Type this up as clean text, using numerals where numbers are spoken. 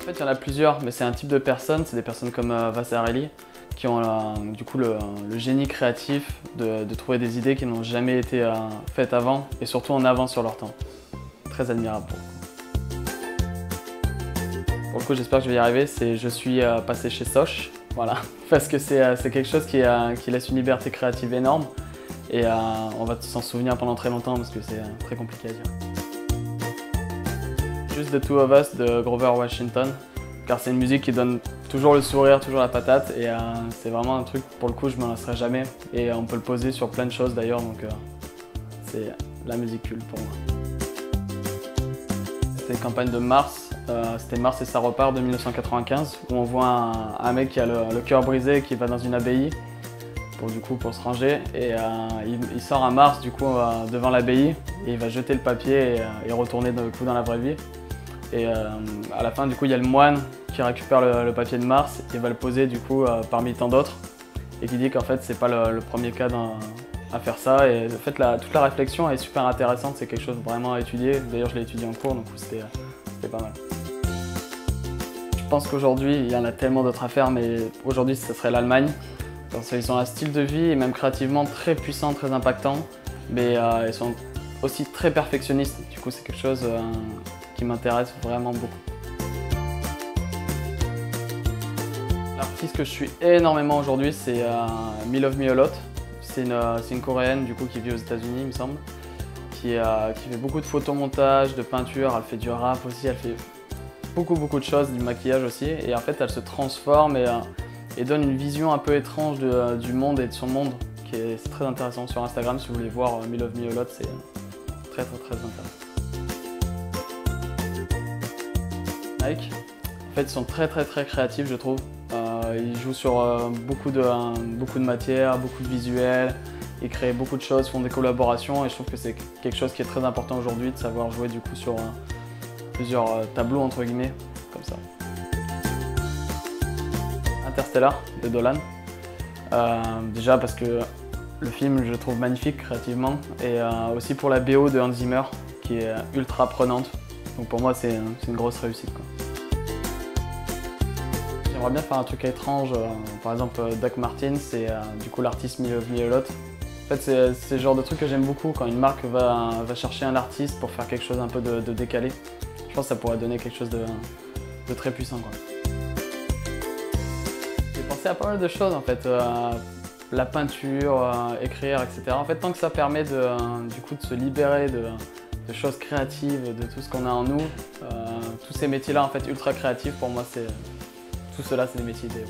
fait, il y en a plusieurs, mais c'est un type de personnes, c'est des personnes comme Vasarely, qui ont du coup le génie créatif de trouver des idées qui n'ont jamais été faites avant, et surtout en avance sur leur temps. Très admirable pour le coup. Pour le coup, j'espère que je vais y arriver, je suis passé chez Soch, voilà, parce que c'est quelque chose qui laisse une liberté créative énorme, et on va s'en souvenir pendant très longtemps, parce que c'est très compliqué à dire. Juste The Two of Us de Grover Washington, car c'est une musique qui donne toujours le sourire, toujours la patate, et c'est vraiment un truc, pour le coup, je ne m'en lasserai jamais, et on peut le poser sur plein de choses d'ailleurs, donc c'est la musique culte pour moi. C'était une campagne de Mars, c'était Mars et ça repart de 1995, où on voit un mec qui a le cœur brisé, qui va dans une abbaye, pour se ranger, et il sort à Mars du coup devant l'abbaye, et il va jeter le papier et retourner dans la vraie vie. Et à la fin, du coup, il y a le moine qui récupère le papier de Mars et va le poser du coup parmi tant d'autres, et qui dit qu'en fait c'est pas le premier cas à faire ça. Et en fait, toute la réflexion est super intéressante, c'est quelque chose vraiment à étudier. D'ailleurs, je l'ai étudié en cours, donc c'était pas mal. Je pense qu'aujourd'hui, il y en a tellement d'autres à faire, mais aujourd'hui, ce serait l'Allemagne. Parce qu'ils ont un style de vie et même créativement très puissant, très impactant, mais ils sont aussi très perfectionnistes. Du coup, c'est quelque chose qui m'intéresse vraiment beaucoup. L'artiste que je suis énormément aujourd'hui, c'est Me Love Me A Lot. C'est une Coréenne du coup, qui vit aux États-Unis, il me semble, qui fait beaucoup de photomontage, de peinture, elle fait du rap aussi, elle fait beaucoup de choses, du maquillage aussi. Et en fait, elle se transforme et donne une vision un peu étrange du monde et de son monde, c'est très intéressant. Sur Instagram, si vous voulez voir Me Love Me A Lot, c'est très intéressant. Nike, en fait, ils sont très créatifs, je trouve. Ils jouent sur beaucoup de matières, beaucoup de visuels, ils créent beaucoup de choses, font des collaborations, et je trouve que c'est quelque chose qui est très important aujourd'hui, de savoir jouer du coup sur plusieurs tableaux entre guillemets, comme ça. Interstellar de Nolan. Déjà parce que le film, je le trouve magnifique créativement, et aussi pour la BO de Hans Zimmer qui est ultra prenante. Donc pour moi, c'est une grosse réussite, quoi. J'aimerais bien faire un truc étrange, par exemple Doc Martens, c'est du coup l'artiste Me Love Me A Lot. En fait, c'est le genre de truc que j'aime beaucoup quand une marque va chercher un artiste pour faire quelque chose un peu de décalé. Je pense que ça pourrait donner quelque chose de très puissant, quoi. J'ai pensé à pas mal de choses en fait, la peinture, écrire, etc. En fait, tant que ça permet du coup de se libérer de choses créatives, de tout ce qu'on a en nous, tous ces métiers-là en fait ultra créatifs, pour moi tout cela c'est des métiers idéaux.